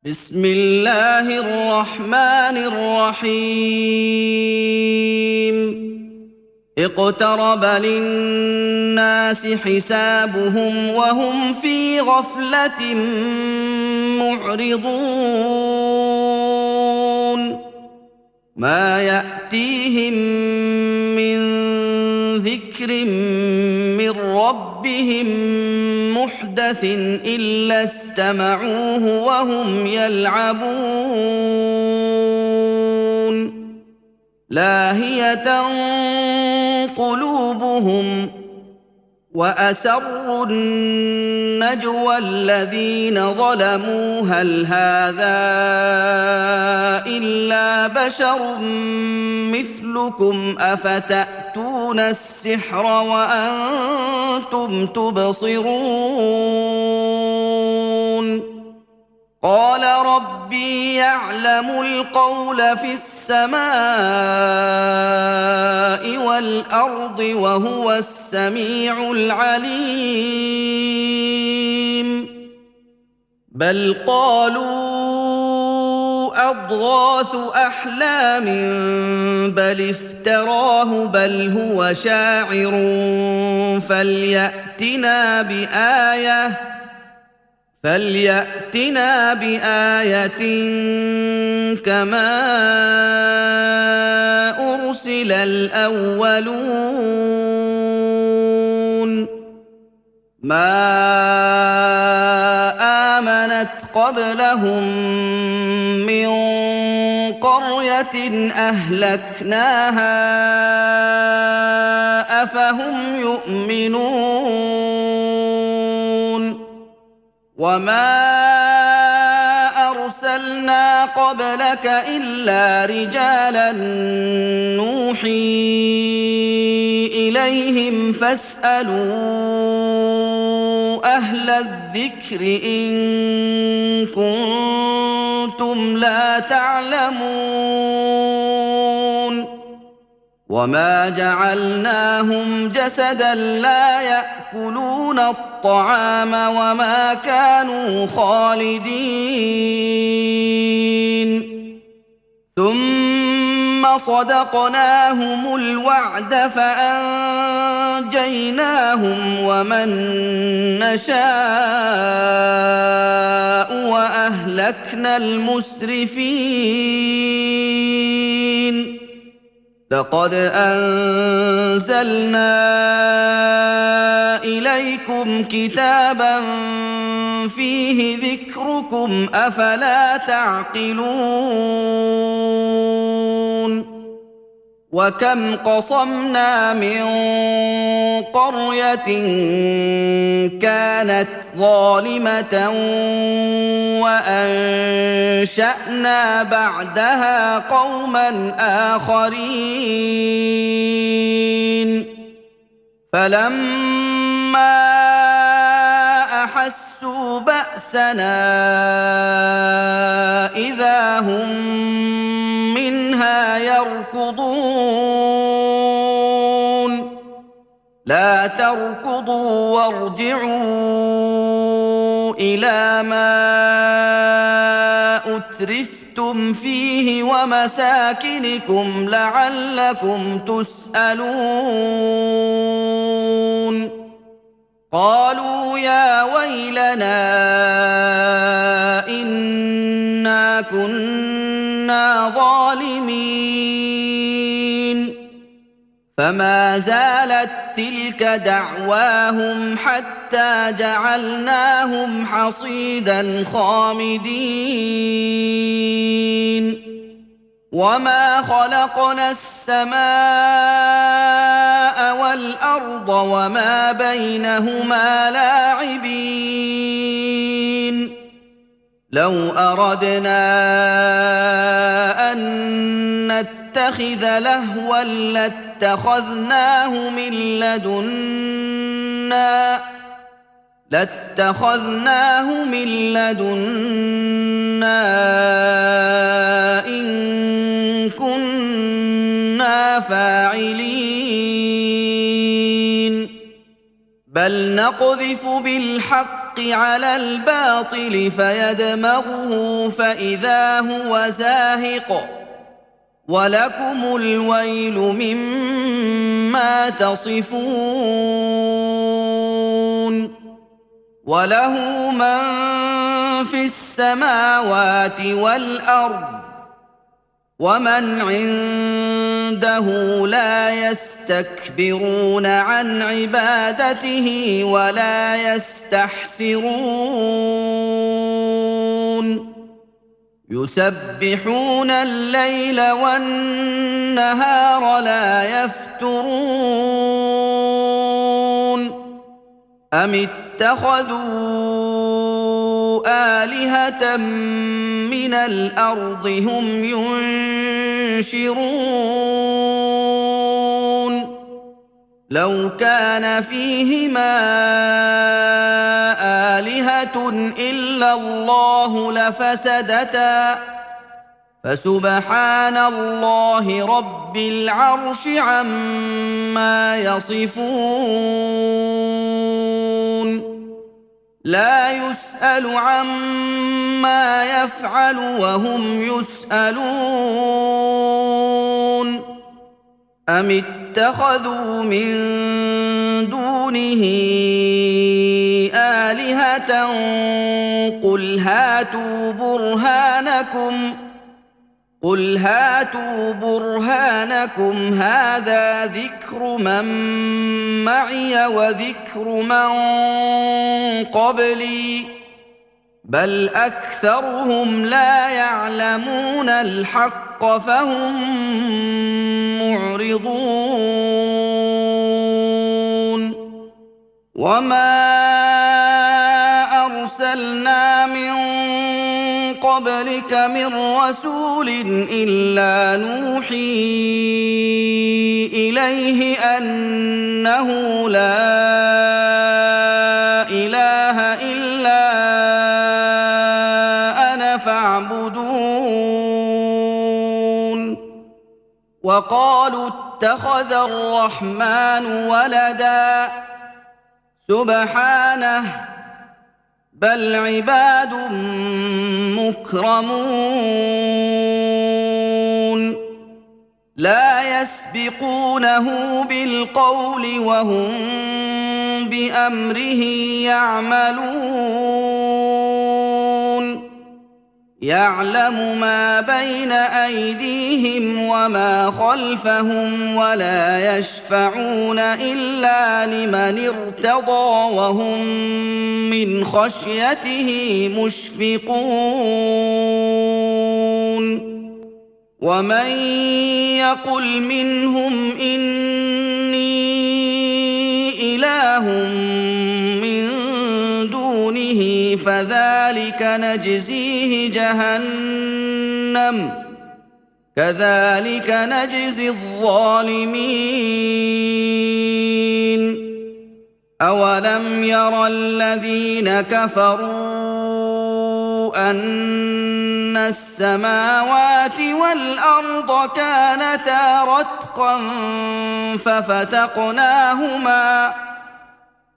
بسم الله الرحمن الرحيم اقترب للناس حسابهم وهم في غفلة معرضون ما يأتيهم من ذكر من ربهم محدث إلا استمعوه وهم يلعبون لاهية قلوبهم وأسروا النجوى الذين ظلموا هل هذا إلا بشر مثلكم أفتأتون السحر وأنتم تبصرون قال ربي يعلم القول في السماء والأرض وهو السميع العليم بل قالوا أضغاث أحلام بل افتراه بل هو شاعر فليأتنا بآية كما أرسل الأولون ما آمنت قبلهم من قرية أهلكناها أفهم يؤمنون وما أرسلنا قبلك إلا رجالا نوحي إليهم فاسألوا أهل الذكر إن كنتم لا تعلمون وما جعلناهم جسدا لا يأكلون الطعام وما كانوا خالدين ثم صدقناهم الوعد فأنجيناهم ومن نشاء وأهلكنا المسرفين لقد أنزلنا إليكم كتابا فيه ذكركم أفلا تعقلون وكم قصمنا من قرية كانت ظالمة وأنشأنا بعدها قوما آخرين فلما أحسوا بأسنا إذا هم منها يركضون لا تركضوا وارجعوا إلى ما أترفتم فيه ومساكنكم لعلكم تسألون قالوا يا ويلنا إنا كنا ظالمين فما زالت تلك دعواهم حتى جعلناهم حصيدا خامدين وما خلقنا السماء والأرض وما بينهما لاعبين لو أردنا أن نتخذ لهوا لاتخذناه من لدنا إن كنا فاعلين بل نقذف بالحق على الباطل فيدمغه فإذا هو زاهق ولكم الويل مما تصفون وله من في السماوات والأرض ومن عنده لا يستكبرون عن عبادته ولا يستحسرون يسبحون الليل والنهار لا يفترون أم اتخذوا آلهة من الأرض هم ينشرون لو كان فيهما آلهة إلا الله لفسدتا فسبحان الله رب العرش عما يصفون لا يسأل عما يفعل وهم يسألون أم اتخذوا من دونه آلهة قل هاتوا برهانكم هذا ذكر من معي وذكر من قبلي بل أكثرهم لا يعلمون الحق فهم معرضون وما أرسلنا من قبلك من رسول إلا نوحي إليه أنه لا إله إلا أنا فاعبدون وقالوا اتخذ الرحمن ولدا سبحانه بل عباد مكرمون لا يسبقونه بالقول وهم بأمره يعملون يعلم ما بين أيديهم وما خلفهم ولا يشفعون إلا لمن ارتضى وهم من خشيته مشفقون ومن يقل منهم إني إله من دونه فذلك نجزيه جهنم كذلك نجزي الظالمين أولم ير الذين كفروا أن السماوات والأرض كانتا رتقا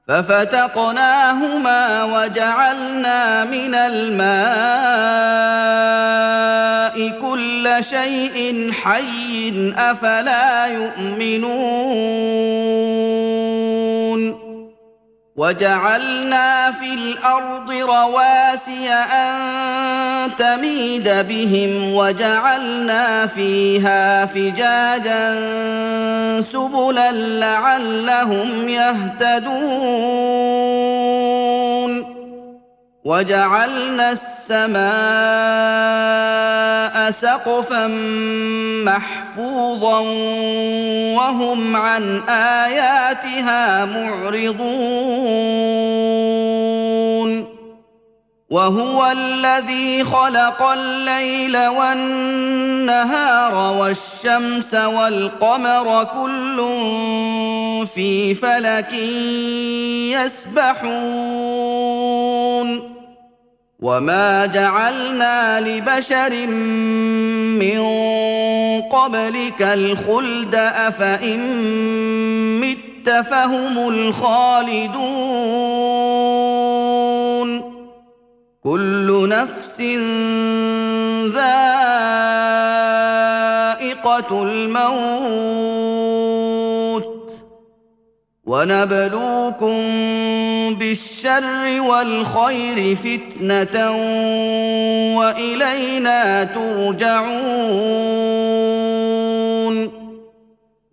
ففتقناهما وجعلنا من الماء كل شيء حي أفلا يؤمنون وجعلنا في الأرض رواسي أن تميد بهم وجعلنا فيها فجاجا سبلا لعلهم يهتدون وجعلنا السماء سقفا محفوظا وهم عن آياتها معرضون وهو الذي خلق الليل والنهار والشمس والقمر كل في فلك يسبحون وما جعلنا لبشر من قبلك الخلد أفإن مت فهم الخالدون كل نفس ذائقة الموت ونبلوكم بالشر والخير فتنة وإلينا ترجعون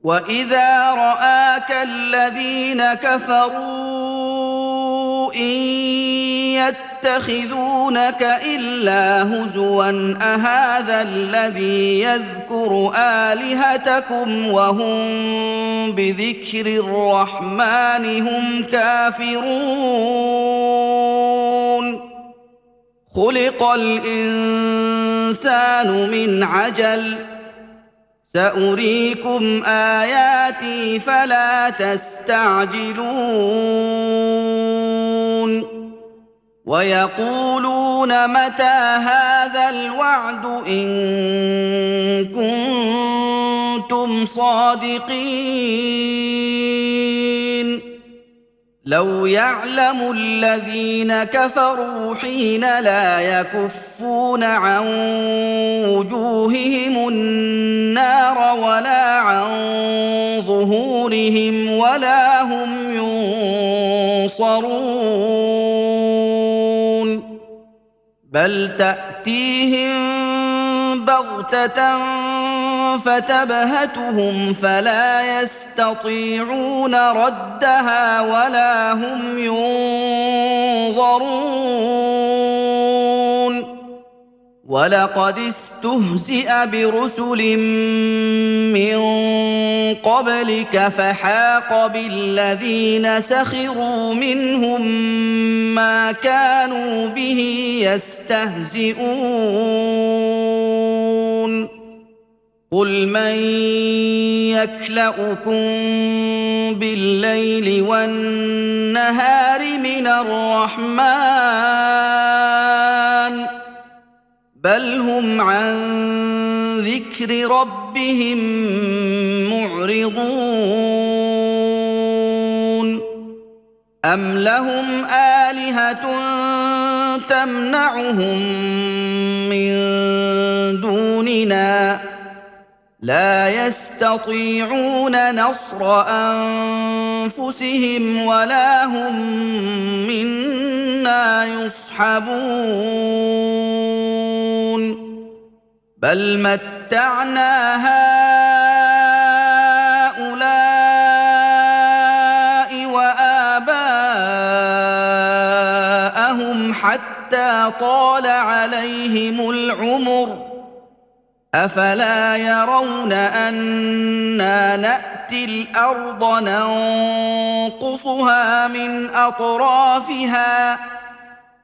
وإذا رآك الذين كفروا إن يتخذونك إلا هزوا أهذا الذي يذكر آلهتكم وهم بذكر الرحمن هم كافرون خلق الإنسان من عجل سأريكم آياتي فلا تستعجلون ويقولون متى هذا الوعد إن كنتم صادقين لو يعلم الذين كفروا حين لا يكفون عن وجوههم النار ولا عن ظهورهم ولا هم ينصرون بل تأتيهم بغتة فتبهتهم فلا يستطيعون ردها ولا هم ينظرون ولقد استهزئ برسل من قبلك فحاق بالذين سخروا منهم ما كانوا به يستهزئون قل من يكلؤكم بالليل والنهار من الرحمن بل هم عن ذكر ربهم معرضون أم لهم آلهة تمنعهم من دوننا لا يستطيعون نصر أنفسهم ولا هم منا يصحبون بل متعنا هؤلاء وآباءهم حتى طال عليهم العمر أفلا يرون أنا نأتي الأرض ننقصها من أطرافها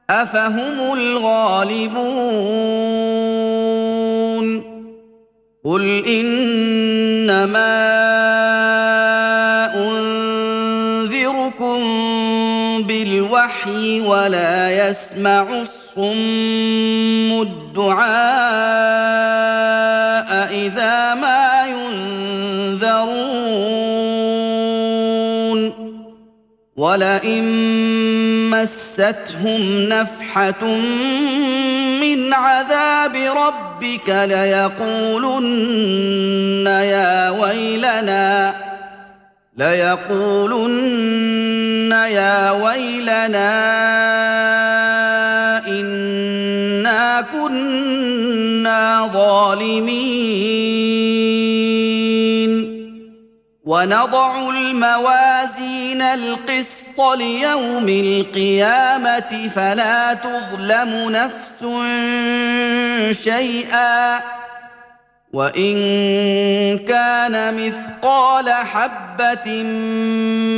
أفهم الغالبون قل إنما أنذركم بالوحي ولا يسمع الصم الدعاء إذا ما ينذرون ولئن مستهم نفحة من عذاب ربك ليقولن يا ويلنا إنا كنا ظالمين ونضع الموازين القسط ليوم القيامة فلا تظلم نفس شيئا وإن كان مثقال حبة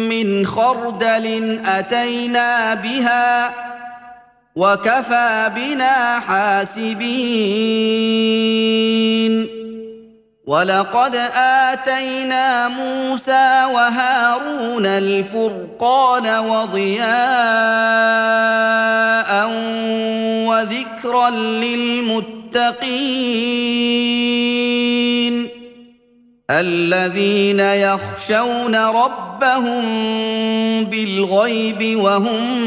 من خردل أتينا بها وكفى بنا حاسبين ولقد آتينا موسى وهارون الفرقان وضياء وذكرا للمتقين الذين يخشون ربهم بالغيب وهم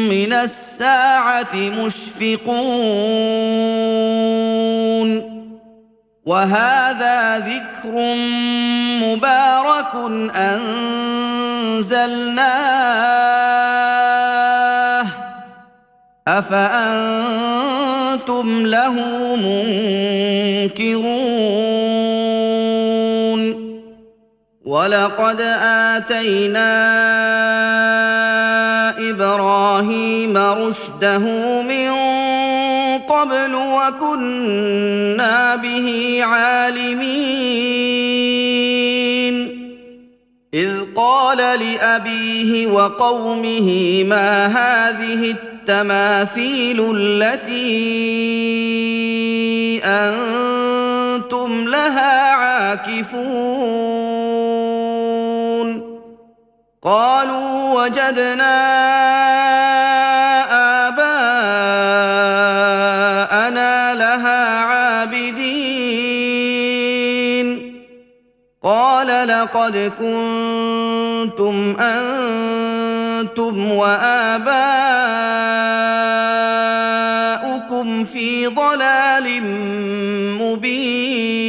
من الساعة مشفقون وهذا ذكر مبارك أنزلناه أفأنتم له منكرون ولقد آتينا إبراهيم رشده من قبل وكنا به عالمين إذ قال لأبيه وقومه ما هذه التماثيل التي أنتم لها عاكفون قالوا وجدنا آباءنا لها عابدين قال لقد كنتم أنتم وآباؤكم في ضلال مبين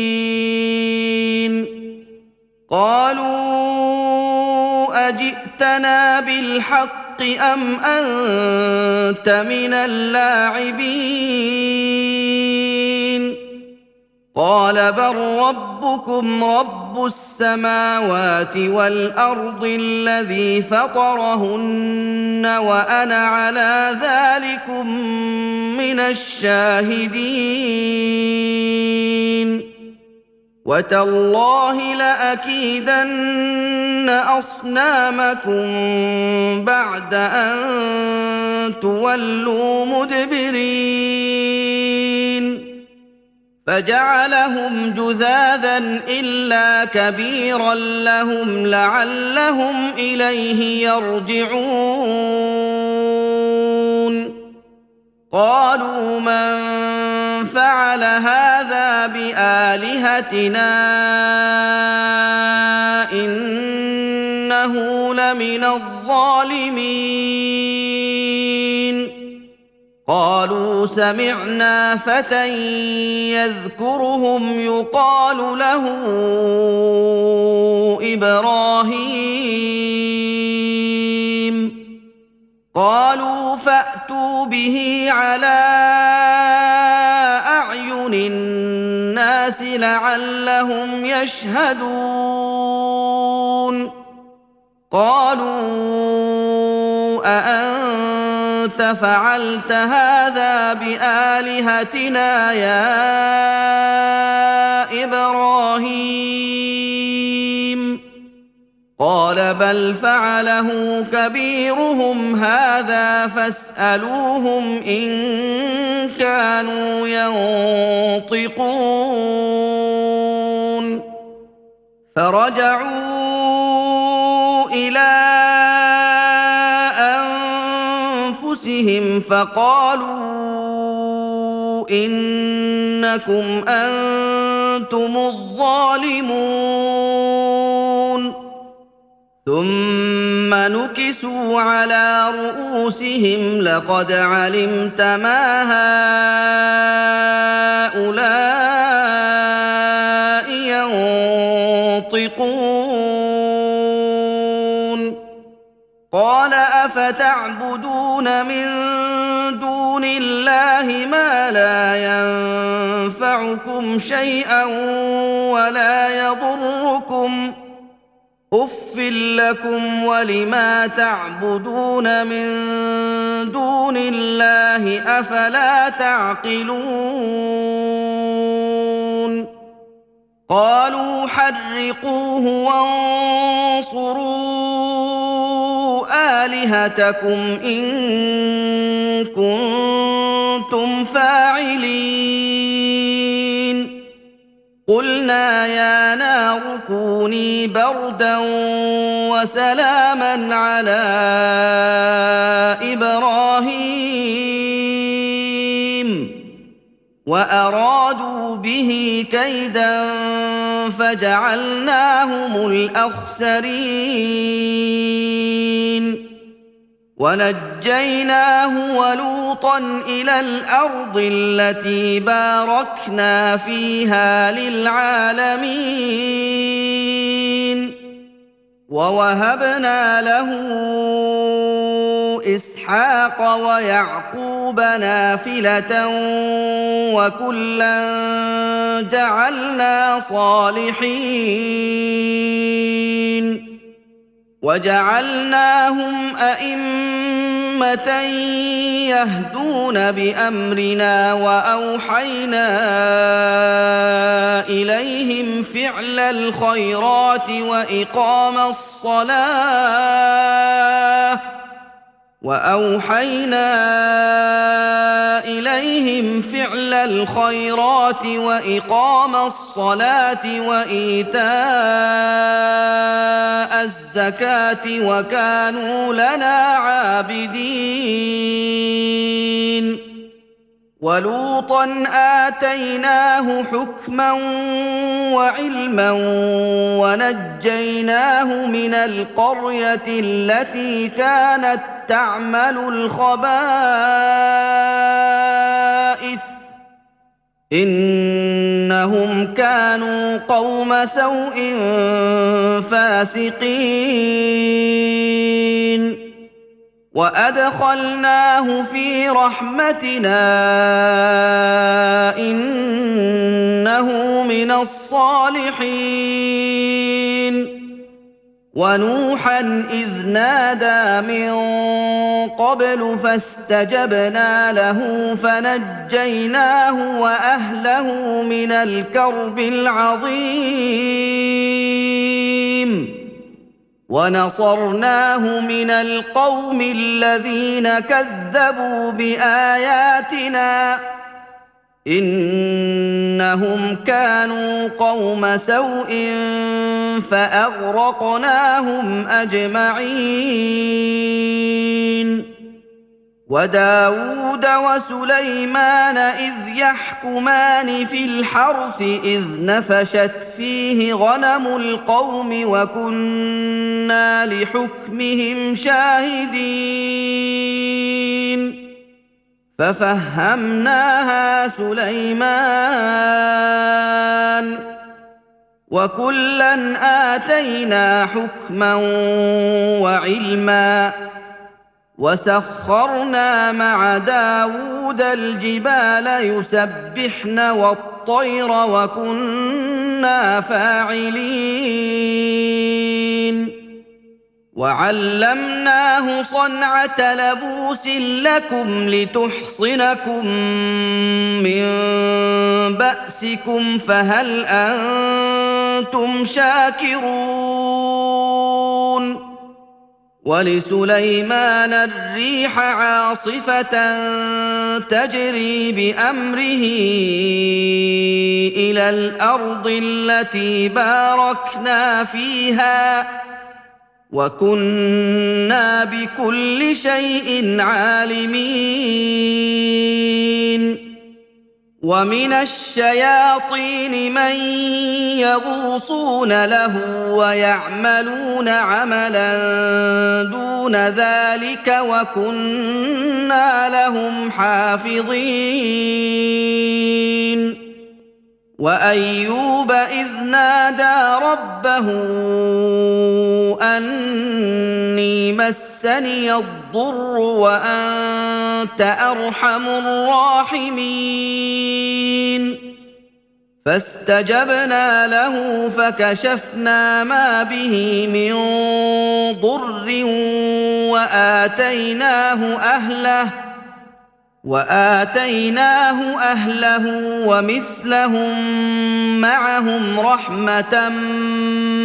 قالوا أجئتنا بالحق أم أنت من اللاعبين قال بل ربكم رب السماوات والأرض الذي فطرهن وأنا على ذلكم من الشاهدين وتالله لأكيدن أصنامكم بعد أن تولوا مدبرين فجعلهم جذاذا إلا كبيرا لهم لعلهم إليه يرجعون قالوا من فعل هذا بآلهتنا إنه لمن الظالمين قالوا سمعنا فتى يذكرهم يقال له إبراهيم قالوا فأتوا به على أعين الناس لعلهم يشهدون قالوا أأنت فعلت هذا بآلهتنا يا إبراهيم قال بل فعله كبيرهم هذا فاسألوهم إن كانوا ينطقون فرجعوا إلى أنفسهم فقالوا إنكم أنتم الظالمون ثم نكسوا على رؤوسهم لقد علمت ما هؤلاء ينطقون قال أفتعبدون من دون الله ما لا ينفعكم شيئا ولا يضركم أف لكم ولما تعبدون من دون الله أفلا تعقلون قالوا حرقوه وانصروا آلهتكم إن كنتم فاعلين قلنا يا نار كوني بردا وسلاما على إبراهيم وارادوا به كيدا فجعلناهم الاخسرين ونجيناه ولوطا الى الارض التي باركنا فيها للعالمين ووهبنا له اسحاق ويعقوب نافله وكلا جعلنا صالحين وجعلناهم ائمه يهدون بامرنا واوحينا اليهم فعل الخيرات وإقام الصلاة وإيتاء الزكاة وكانوا لنا عابدين ولوطا آتيناه حكما وعلما ونجيناه من القرية التي كانت تعمل الخبائث إنهم كانوا قوم سوء فاسقين وأدخلناه في رحمتنا إنه من الصالحين ونوحا إذ نادى من قبل فاستجبنا له فنجيناه وأهله من الكرب العظيم ونصرناه من القوم الذين كذبوا بآياتنا إنهم كانوا قوم سوء فأغرقناهم أجمعين وداود وسليمان إذ يحكمان في الحرث إذ نفشت فيه غنم القوم وكنا لحكمهم شاهدين ففهمناها سليمان وكلا آتينا حكما وعلما وسخرنا مع داود الجبال يسبحن والطير وكنا فاعلين وعلمناه صنعة لبوس لكم لتحصنكم من بأسكم فهل أنتم شاكرون ولسليمان الريح عاصفة تجري بأمره إلى الأرض التي باركنا فيها وكنا بكل شيء عالمين ومن الشياطين من يغوصون له ويعملون عملا دون ذلك وكنا لهم حافظين وأيوب إذ نادى ربه أني مسني الضر وأنت أرحم الراحمين فاستجبنا له فكشفنا ما به من ضر وآتيناه أهله ومثلهم معهم رحمة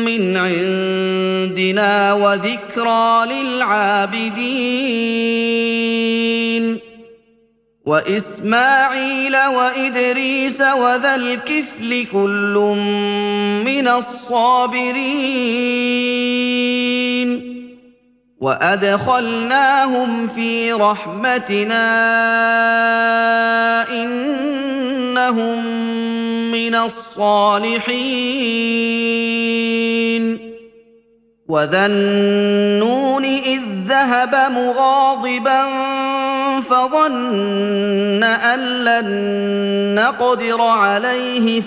من عندنا وذكرى للعابدين وإسماعيل وإدريس وذا الكفل كل من الصابرين وأدخلناهم في رحمتنا إنهم إنهم من الصالحين وذا النون إذ ذهب مغاضبا فظن أن لن نقدر عليه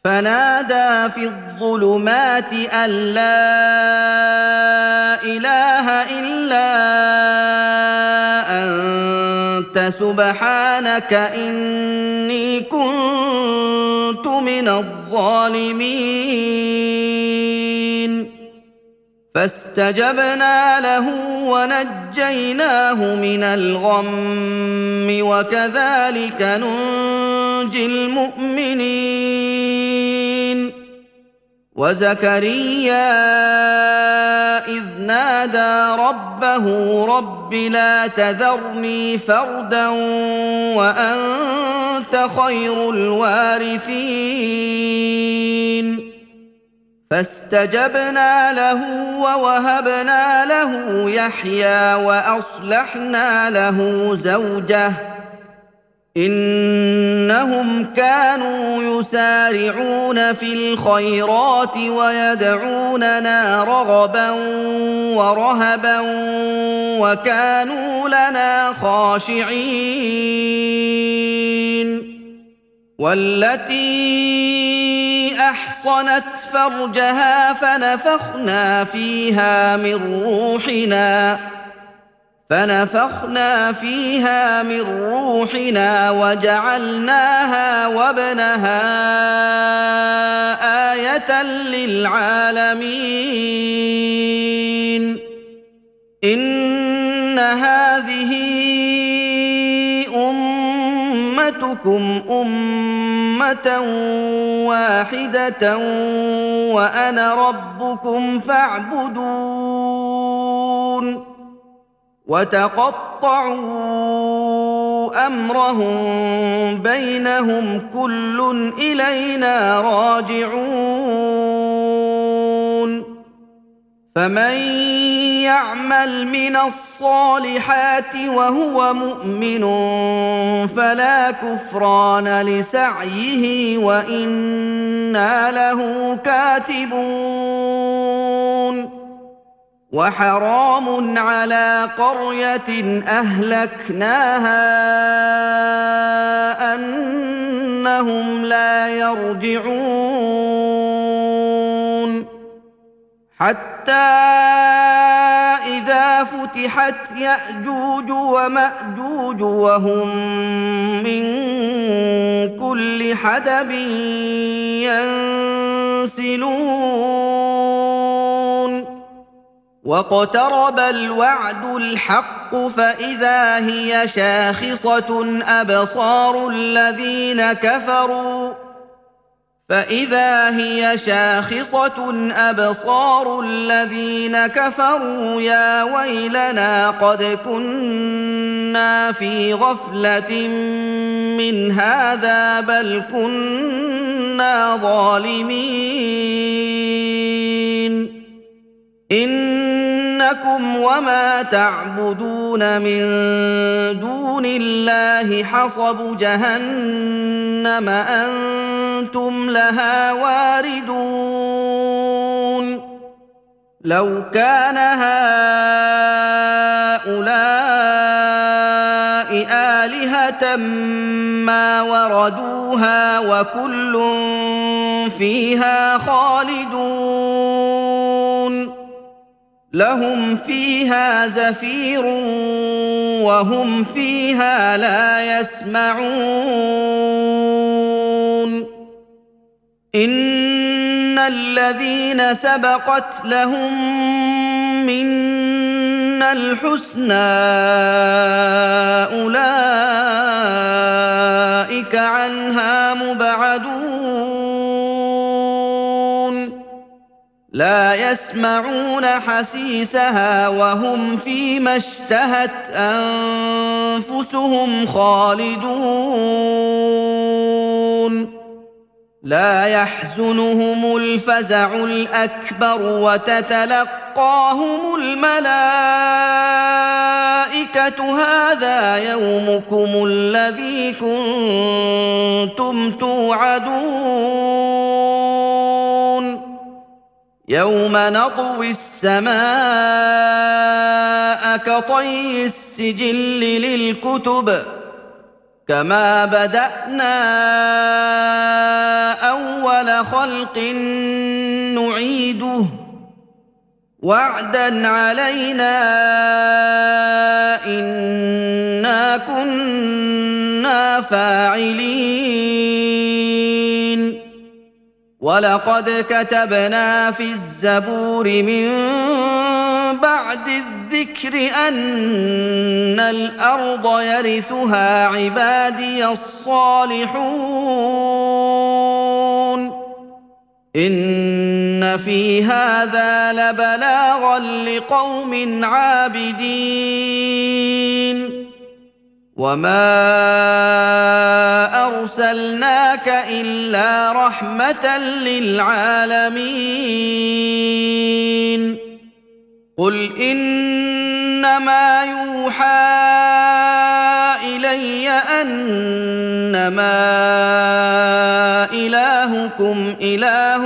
فنادى في الظلمات أن لا إله إلا أنت سبحانك إني كنت من الظالمين فاستجبنا له ونجيناه من الغم وكذلك ننجي المؤمنين وزكريا إذ نادى ربه رب لا تذرني فردا وأنت خير الوارثين فاستجبنا له ووهبنا له يحيى وأصلحنا له زوجه إنهم كانوا يسارعون في الخيرات ويدعوننا رغبا ورهبا وكانوا لنا خاشعين والتي أحصنت فرجها فنفخنا فيها من روحنا وجعلناها وابنها آية للعالمين إن هذه أمتكم أمة واحدة وأنا ربكم فاعبدون وتقطعوا أمرهم بينهم كل إلينا راجعون فمن يعمل من الصالحات وهو مؤمن فلا كفران لسعيه وإنا له كاتبون وحرام على قرية أهلكناها أنهم لا يرجعون حتى إذا فتحت يأجوج ومأجوج وهم من كل حدب ينسلون واقترب الوعد الحق فإذا هي شاخصة أبصار الذين كفروا يا ويلنا قد كنا في غفلة من هذا بل كنا ظالمين إنكم وما تعبدون من دون الله حصب جهنم أنتم لها واردون لو كان هؤلاء آلهة ما وردوها وكل فيها خالدون لهم فيها زفير وهم فيها لا يسمعون إن الذين سبقت لهم منا الحسنى أولئك عنها مبعدون لا يسمعون حسيسها وهم فيما اشتهت أنفسهم خالدون لا يحزنهم الفزع الأكبر وتتلقاهم الملائكة الملائكة هذا يومكم الذي كنتم توعدون يوم نطوي السماء كطي السجل للكتب كما بدأنا أول خلق نعيده وعدا علينا إنا كنا فاعلين ولقد كتبنا في الزبور من بعد الذكر أن الأرض يرثها عبادي الصالحون إن في هذا لبلاغا لقوم عابدين وما أرسلناك إلا رحمة للعالمين قل إنما يوحى إلي أنما إلهكم إله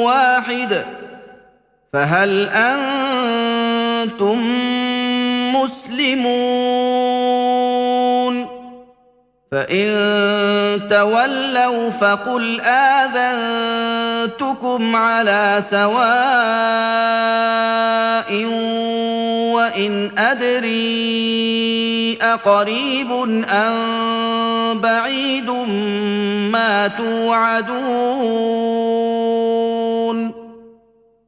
واحد فهل أنتم مسلمون فإن تولوا فقل آذنتكم على سواء وإن أدري أقريب أم بعيد ما توعدون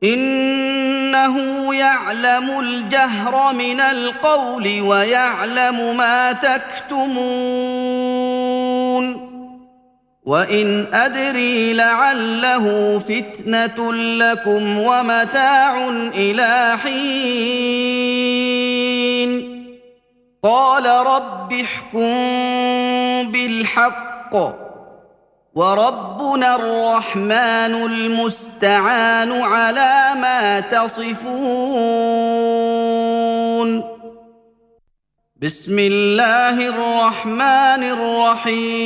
إنه يعلم الجهر من القول ويعلم ما تكتمون وإن أدري لعله فتنة لكم ومتاع إلى حين قال رب احكم بالحق وربنا الرحمن المستعان على ما تصفون بسم الله الرحمن الرحيم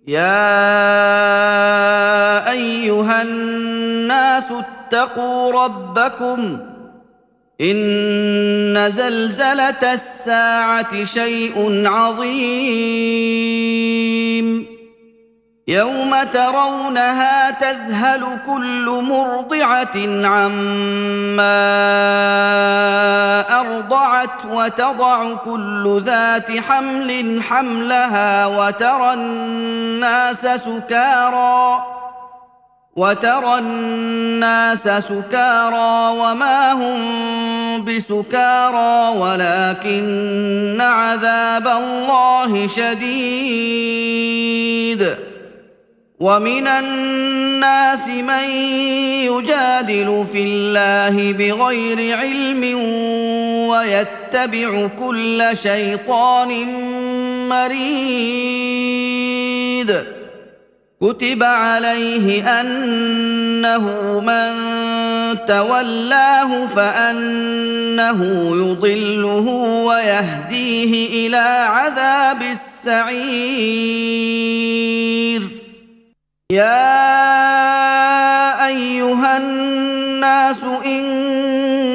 يا أيها الناس اتقوا ربكم إن زلزلة الساعة شيء عظيم يوم ترونها تذهل كل مرضعة عما أرضعت وتضع كل ذات حمل حملها وترى الناس سكارى وما هم بسكارى ولكن عذاب الله شديد ومن الناس من يجادل في الله بغير علم ويتبع كل شيطان مريد كتب عليه أنه من تولاه فأنه يضله ويهديه إلى عذاب السعير يا أيها الناس إن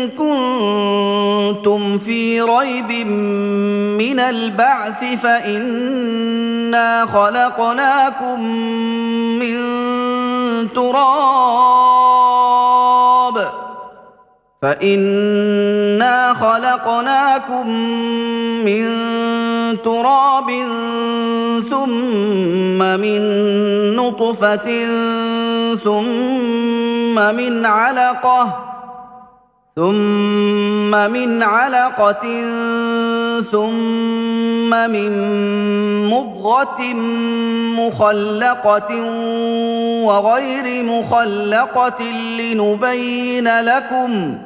كنتم في ريب من البعث فإنا خلقناكم من تراب ثم من نطفة ثم من علقة ثم من مضغة مخلقة وغير مخلقة لنبين لكم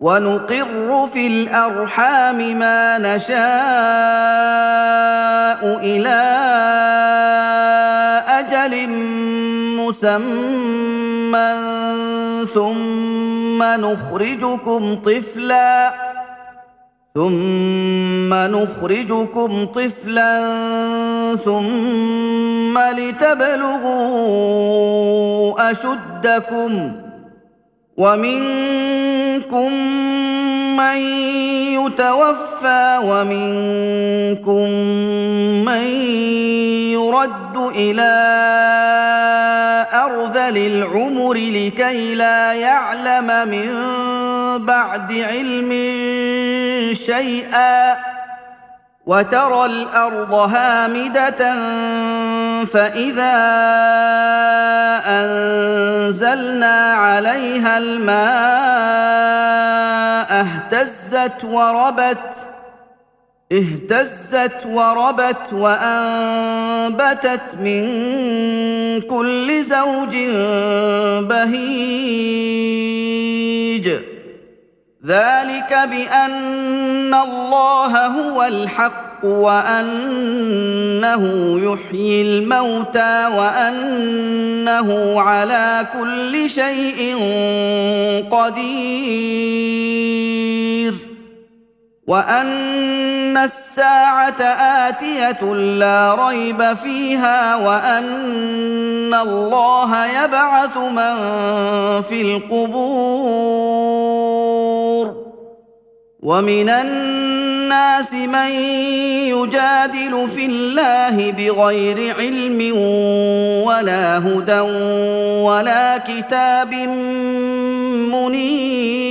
ونقر في الأرحام ما نشاء إلى أجل مسمى ثم ثم نخرجكم طفلا ثم لتبلغوا أشدكم ومنكم من يتوفى ومنكم من يرد إلى أرذل العمر لكي لا يعلم من بعد علم شيئا وترى الأرض هامدة فإذا أنزلنا عليها الماء اهتزت وربت وأنبتت من كل زوج بهيج ذلك بأن الله هو الحق وأنه يحيي الموتى وأنه على كل شيء قدير وأن الساعة آتية لا ريب فيها وأن الله يبعث من في القبور ومن الناس من يجادل في الله بغير علم ولا هدى ولا كتاب منير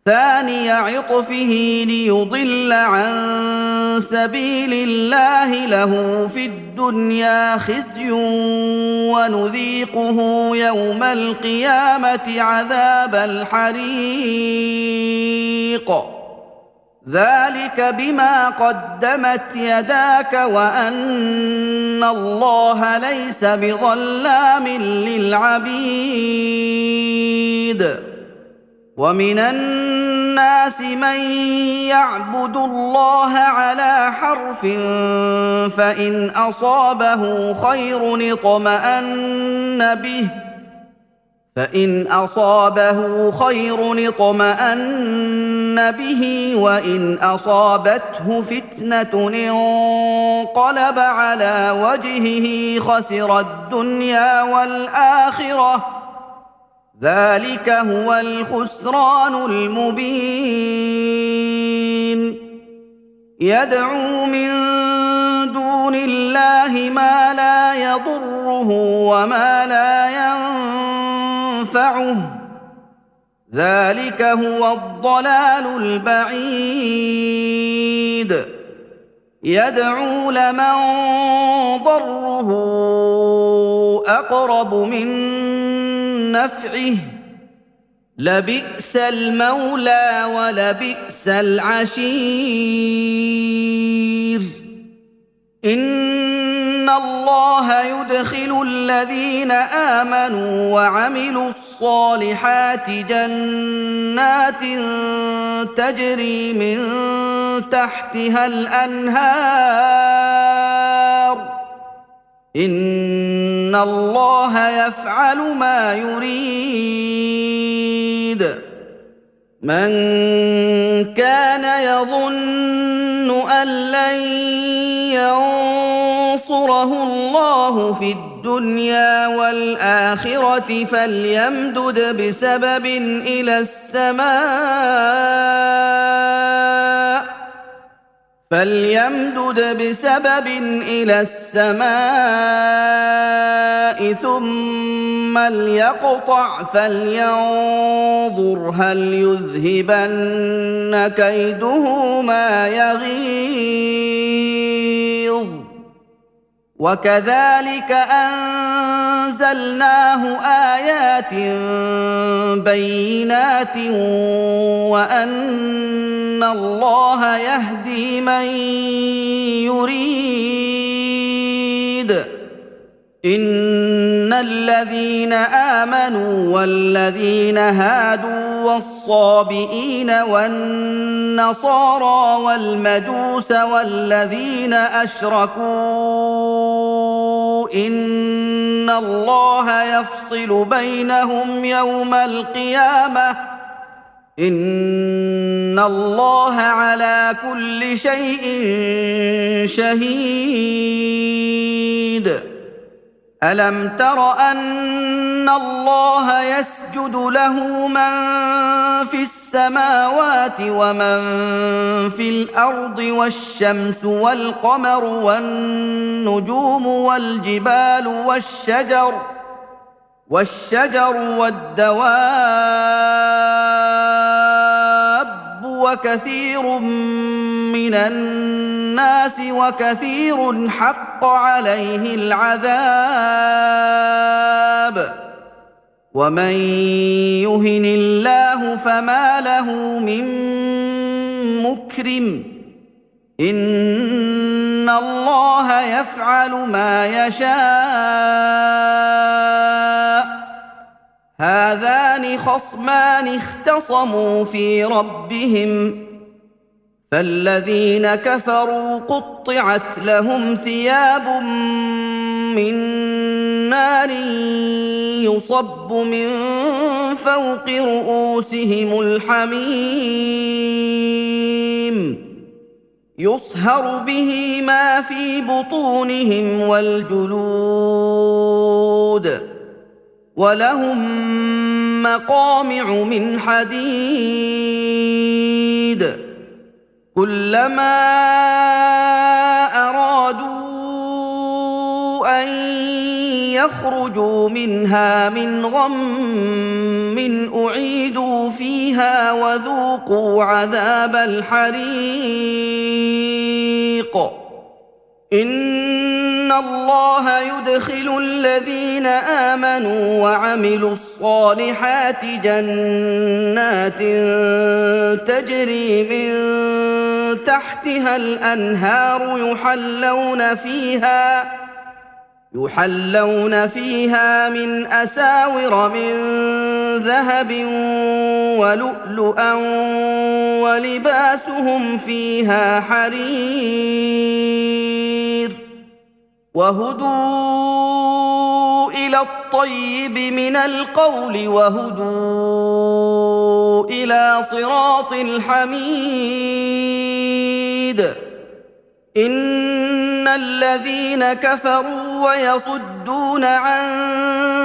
ثاني عطفه ليضل عن سبيل الله له في الدنيا خزي ونذيقه يوم القيامة عذاب الحريق ذلك بما قدمت يداك وأن الله ليس بظلام للعبيد ومن الناس من يعبد الله على حرف فإن أصابه خير اطمأن به وإن أصابته فتنة انقلب على وجهه خسر الدنيا والآخرة ذلك هو الخسران المبين يدعو من دون الله ما لا يضره وما لا ينفعه ذلك هو الضلال البعيد يدعو لمن ضره أقرب من نفعه لبئس المولى ولبئس العشير إن الله يدخل الذين آمنوا وعملوا الصالحات جنات تجري من تحتها الأنهار إن الله يفعل ما يريد من كان يظن أن لن ينصره الله في الدنيا والآخرة فليمدد بسبب إلى السماء ثم ليقطع فلينظر هل يذهبن كيده ما يغيظ وكذلك أنزلناه آيات بينات وأن الله يهدي من يريد إن الذين آمنوا والذين هادوا والصابئين والنصارى والمجوس والذين أشركوا إن الله يفصل بينهم يوم القيامة إن الله على كل شيء شهيد ألم تر أن الله يسجد له من في السماوات ومن في الأرض والشمس والقمر والنجوم والجبال والشجر والدواب وكثير من الناس وكثير حق عليه العذاب ومن يهن الله فما له من مكرم إن الله يفعل ما يشاء هذان خصمان اختصموا في ربهم فالذين كفروا قطعت لهم ثياب من نار يصب من فوق رؤوسهم الحميم يصهر به ما في بطونهم والجلود ولهم مقامع من حديد كلما أرادوا أن يخرجوا منها من غم أعيدوا فيها وذوقوا عذاب الحريق إن الله يدخل الذين آمنوا وعملوا الصالحات جنات تجري من تحتها الأنهار يحلون فيها من أساور من ذهب ولؤلؤا ولباسهم فيها حرير وهدوا إلى الطيب من القول وهدوا إلى صراط الحميد إن الذين كفروا ويصدون عن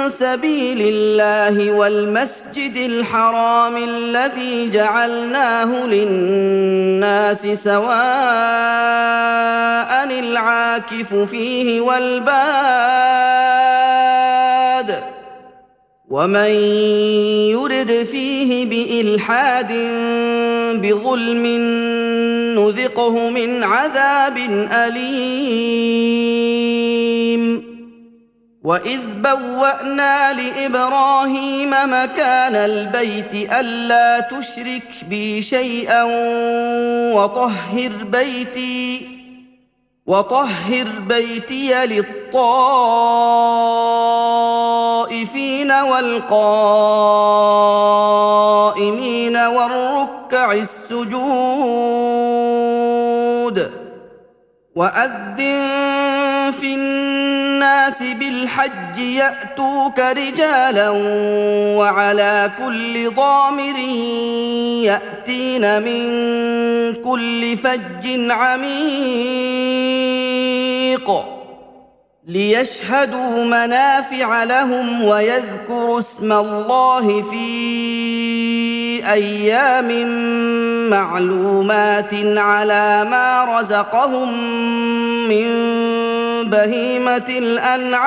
سبيل الله والمسجد الحرام الذي جعلناه للناس سواء العاكف فيه والباد ومن يرد فيه بإلحاد بظلم نذقه من عذاب أليم وإذ بوأنا لإبراهيم مكان البيت ألا تشرك بي شيئا وطهر بيتي للطائفين والقائمين والركع السجود وأذن في الناس بالحج يأتوك رجالا وعلى كل ضامر يأتين من كل فج عميق ليشهدوا منافع لهم ويذكروا اسم الله في أيام معلومات على ما رزقهم من بهيمة الأنعام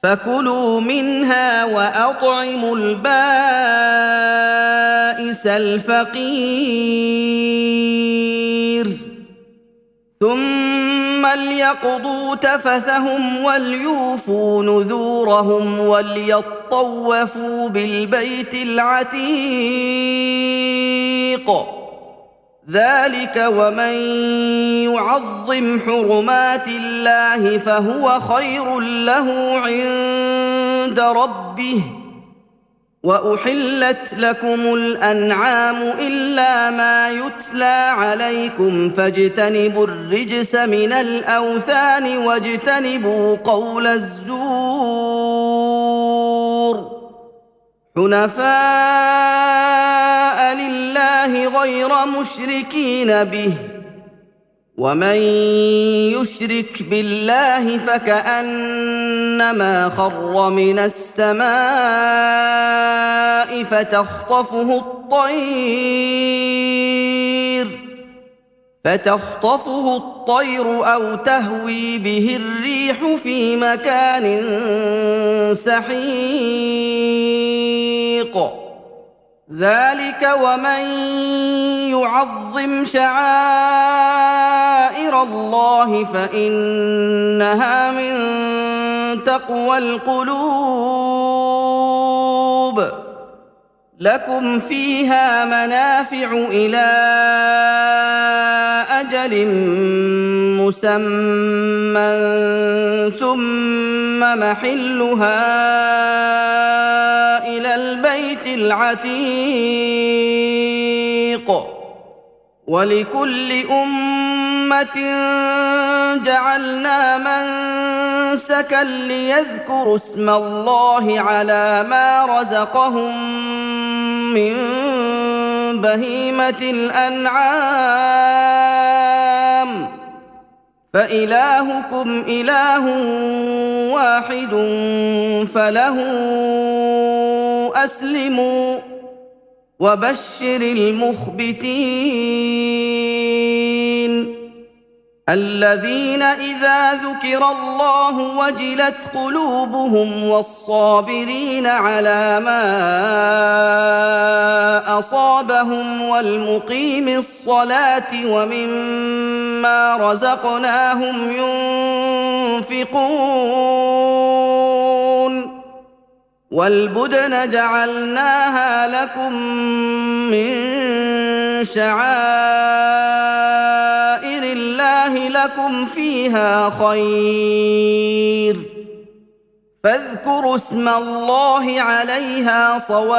فكلوا منها وأطعموا البائس الفقير ثم ليقضوا تفثهم وليوفوا نذورهم وليطوفوا بالبيت العتيق ذلك ومن يعظم حرمات الله فهو خير له عند ربه واحلت لكم الانعام الا ما يتلى عليكم فاجتنبوا الرجس من الاوثان واجتنبوا قول الزور حنفاء لله غير مشركين به ومن يشرك بالله فكأنما خر من السماء فتخطفه الطير أو تهوي به الريح في مكان سحيق ذلك ومن يعظم شعائر الله فإنها من تقوى القلوب لكم فيها منافع إلى أجل مسمى ثم محلها إلى البيت العتيق ولكل أمة جعلنا منسكا ليذكروا اسم الله على ما رزقهم من بهيمة الأنعام فإلهكم إله واحد فله أسلموا وبشر المخبتين الذين إذا ذكر الله وجلت قلوبهم والصابرين على ما أصابهم والمقيم الصلاة ومما رزقناهم ينفقون والبدن جعلناها لكم من شعائر الله لكم فيها خير فاذكروا اسم الله عليها صواف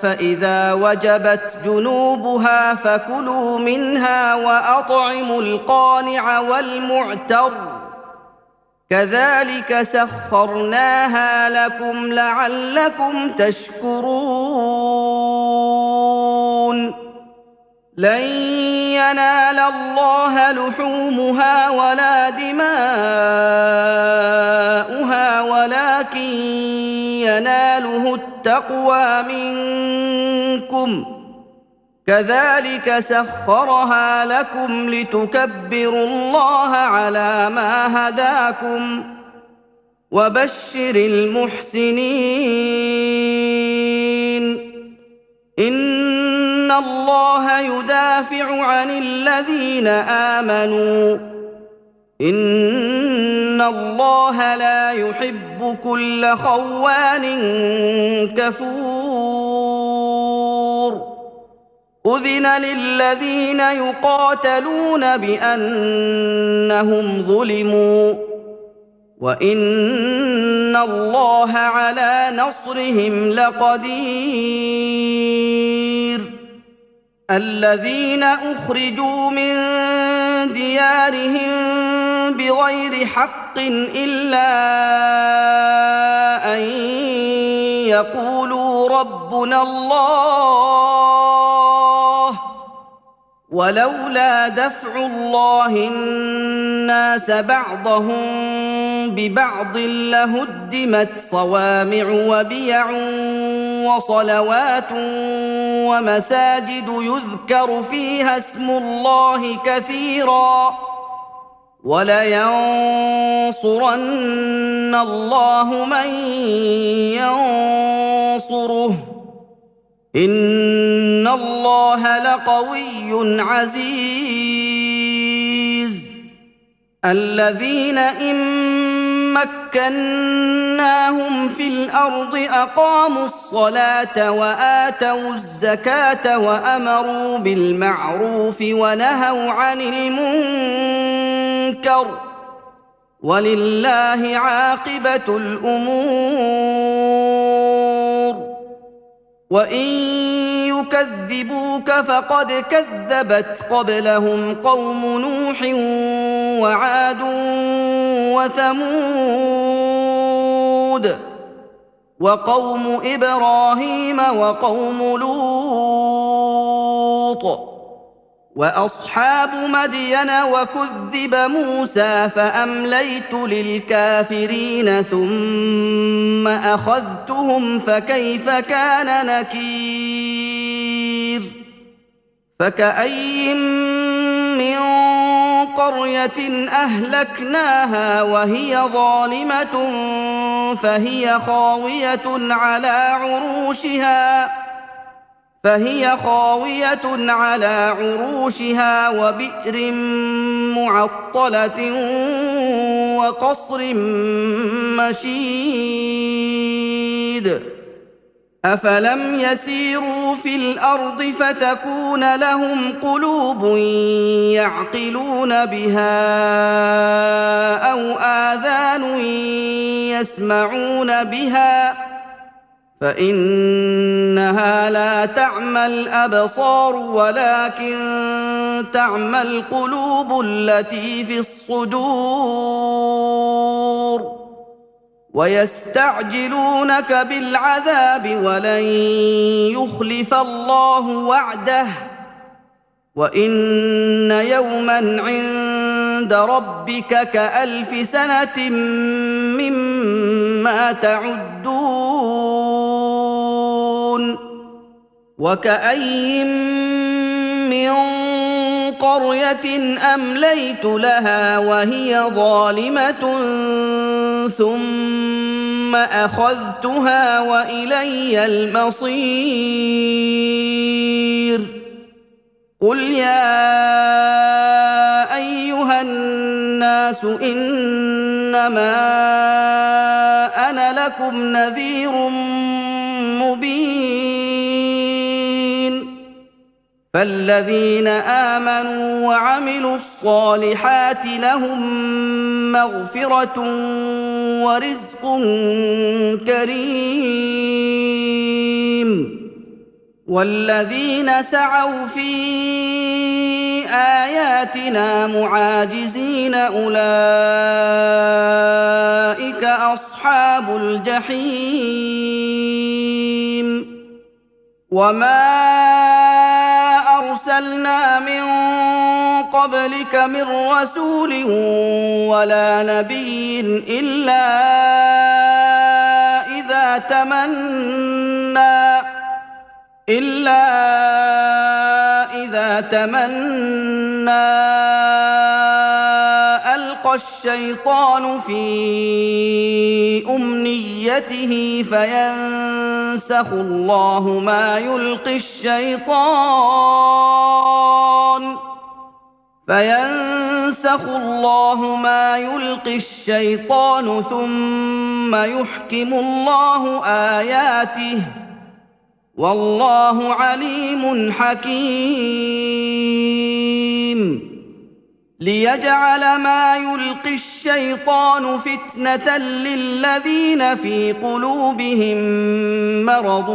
فإذا وجبت جنوبها فكلوا منها وأطعموا القانع والمعتر كذلك سخرناها لكم لعلكم تشكرون لن ينال الله لحومها ولا دماؤها ولكن يناله التقوى منكم كذلك سخرها لكم لتكبروا الله على ما هداكم وبشر المحسنين إن الله يدافع عن الذين آمنوا إن الله لا يحب كل خوان كفور أذن للذين يقاتلون بأنهم ظلموا وإن الله على نصرهم لقدير الذين أخرجوا من ديارهم بغير حق إلا أن يقولوا ربنا الله ولولا دفع الله الناس بعضهم ببعض لهدمت صوامع وبيع وصلوات ومساجد يذكر فيها اسم الله كثيرا ولينصرن الله من ينصره إن الله لقوي عزيز الذين إن مكناهم في الأرض أقاموا الصلاة وآتوا الزكاة وأمروا بالمعروف ونهوا عن المنكر ولله عاقبة الأمور وإن يكذبوك فقد كذبت قبلهم قوم نوح وعاد وثمود وقوم إبراهيم وقوم لوط وأصحاب مدين وكذب موسى فأمليت للكافرين ثم أخذتهم فكيف كان نكير فكأي من قرية أهلكناها وهي ظالمة فهي خاوية على عروشها وبئر معطلة وقصر مشيد أفلم يسيروا في الأرض فتكون لهم قلوب يعقلون بها أو آذان يسمعون بها فإنها لا تعمى الأبصار ولكن تعمى القلوب التي في الصدور ويستعجلونك بالعذاب ولن يخلف الله وعده وإن يوما عند ربك كألف سنة مما تعدون وكأي من قرية أمليت لها وهي ظالمة ثم أخذتها وإلي المصير قل يا أيها الناس إنما أنا لكم نذير مبين فالذين آمنوا وعملوا الصالحات لهم مغفرة ورزق كريم والذين سعوا في آياتنا معاجزين أولئك أصحاب الجحيم وما أرسلنا من قبلك من رسول ولا نبي إلا إذا تمنى ألقى الشيطان في أمنيته فينسخ الله ما يلقي الشيطان ثم يحكم الله آياته والله عليم حكيم ليجعل ما يلقي الشيطان فتنة للذين في قلوبهم مرض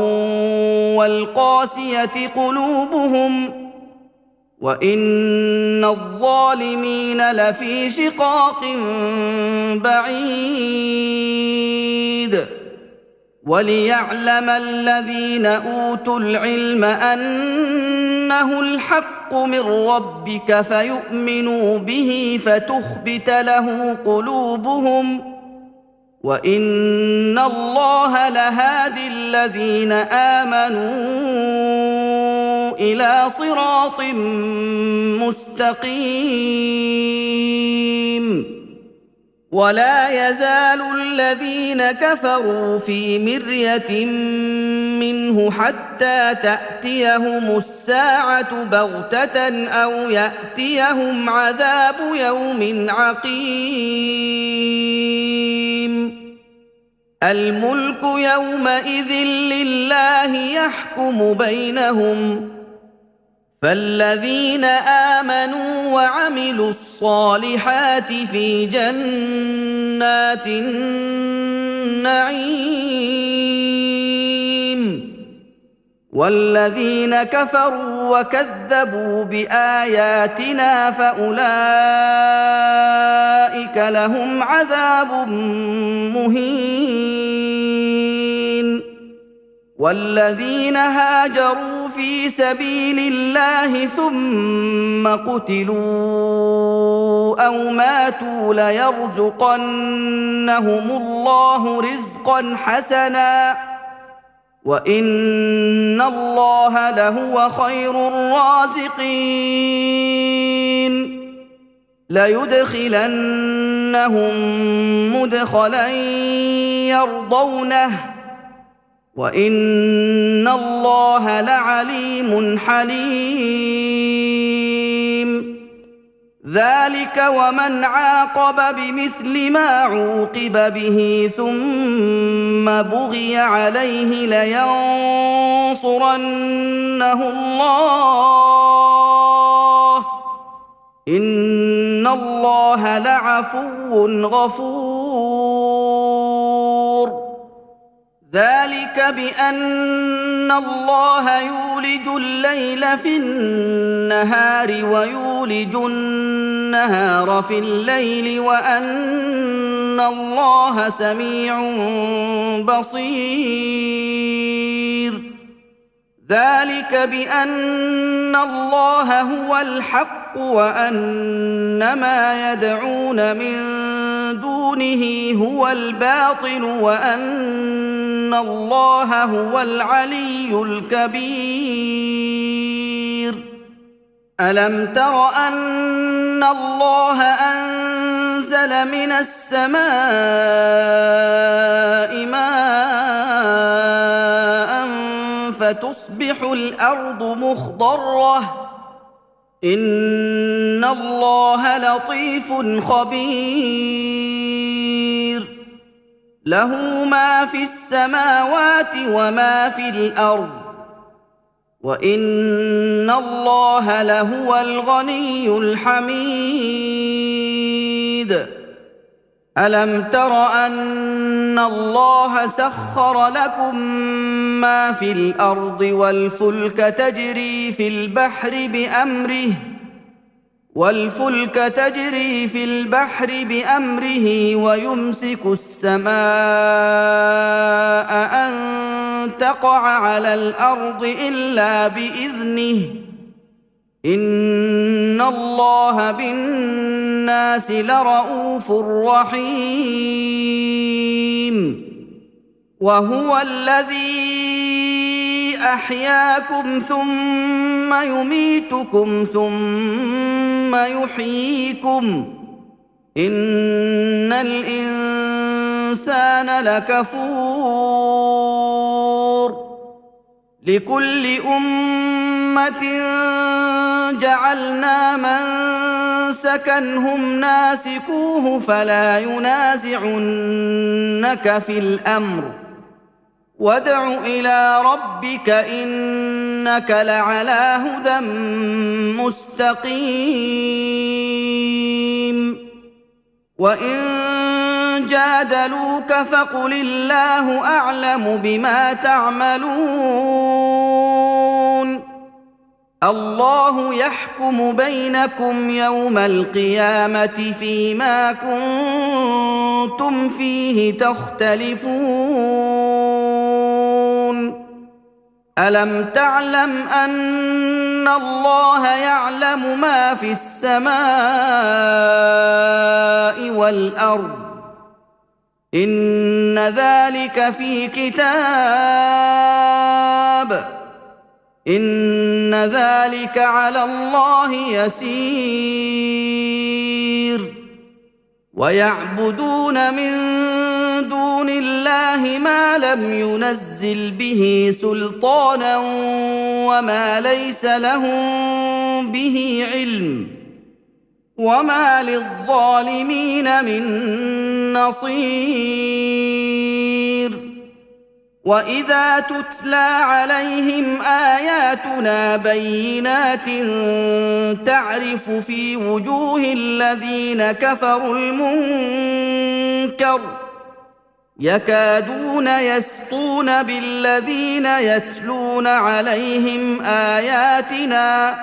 والقاسية قلوبهم وإن الظالمين لفي شقاق بعيد وليعلم الذين أوتوا العلم أنه الحق من ربك فيؤمنوا به فتخبت له قلوبهم وإن الله لهادي الذين آمنوا إلى صراط مستقيم ولا يزال الذين كفروا في مرية منه حتى تأتيهم الساعة بغتة أو يأتيهم عذاب يوم عقيم الملك يومئذ لله يحكم بينهم فالذين آمنوا وعملوا الصالحات في جنات النعيم والذين كفروا وكذبوا بآياتنا فأولئك لهم عذاب مهين والذين هاجروا في سبيل الله ثم قتلوا أو ماتوا ليرزقنهم الله رزقا حسنا وإن الله لهو خير الرازقين ليدخلنهم مدخلا يرضونه وإن الله لعليم حليم ذلك ومن عاقب بمثل ما عوقب به ثم بغي عليه لينصرنه الله إن الله لعفو غفور ذلك بأن الله يولج الليل في النهار ويولج النهار في الليل وأن الله سميع بصير ذلك بأن الله هو الحق وأن ما يدعون من دونه هو الباطل وأن الله هو العلي الكبير ألم تر أن الله أنزل من السماء ماء فتصبح الأرض مخضرة إن الله لطيف خبير له ما في السماوات وما في الأرض وإن الله لهو الغني الحميد ألم تر أن الله سخر لكم ما في الأرض والفلك تجري في البحر بأمره ويمسك السماء أن تقع على الأرض إلا بإذنه إن الله بالناس لرءوف رحيم وهو الذي أحياكم ثم يميتكم ثم يحييكم إن الإنسان لكفور لكل أمة جعلنا منسكا هم ناسكوه فلا ينازعنك في الأمر وادع إلى ربك إنك لعلى هدى مستقيم وإن جادلوك فقل الله أعلم بما تعملون الله يحكم بينكم يوم القيامة فيما كنتم فيه تختلفون ألم تعلم أن الله يعلم ما في السماء والأرض إن ذلك في كتاب إن ذلك على الله يسير ويعبدون من دون الله ما لم ينزل به سلطانا وما ليس لهم به علم وما للظالمين من نصير واذا تتلى عليهم اياتنا بينات تعرف في وجوه الذين كفروا المنكر يكادون يسطون بالذين يتلون عليهم اياتنا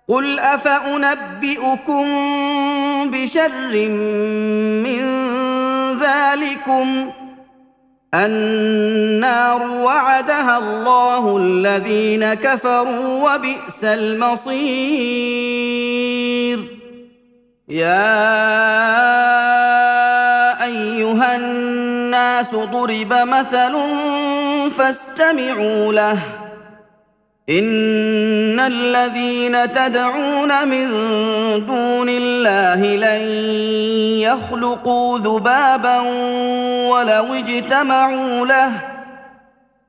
قل افانبئكم بشر من ذلكم النار وعدها الله الذين كفروا وبئس المصير يا ايها الناس ضرب مثل فاستمعوا له ان الذين تدعون من دون الله لن يخلقوا ذبابا ولو اجتمعوا له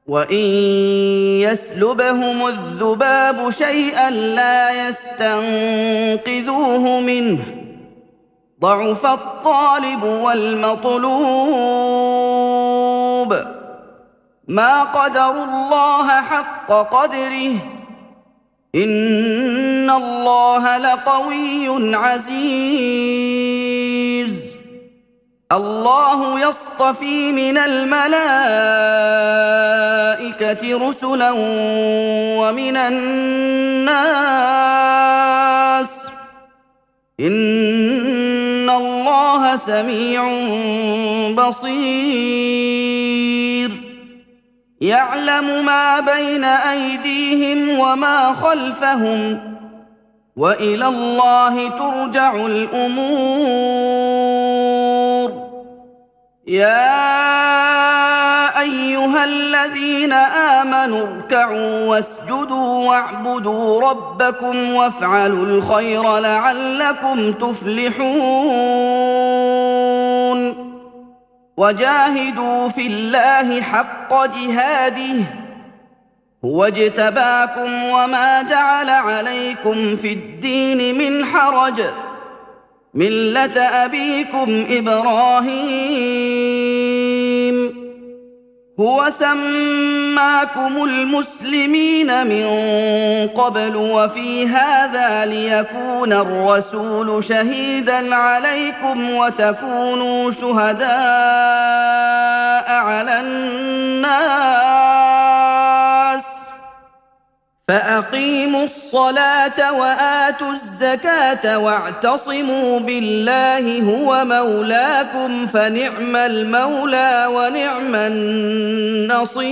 وان يسلبهم الذباب شيئا لا يستنقذوه منه ضعف الطالب والمطلوب ما قدروا الله حق قدره ان الله لقوي عزيز الله يصطفي من الملائكه رسلا ومن الناس ان الله سميع بصير يعلم ما بين ايديهم وما خلفهم والى الله ترجع الامور يا ايها الذين امنوا اركعوا واسجدوا واعبدوا ربكم وافعلوا الخير لعلكم تفلحون وجاهدوا في الله حق جهاده هو اجتباكم وما جعل عليكم في الدين من حرج مله ابيكم ابراهيم هو سماكم المسلمين من قبل وفي هذا ليكون الرسول شهيدا عليكم وتكونوا شهداء على الناس فاقيموا الصلاه واتوا الزكاه واعتصموا بالله هو مولاكم فنعم المولى ونعم النصير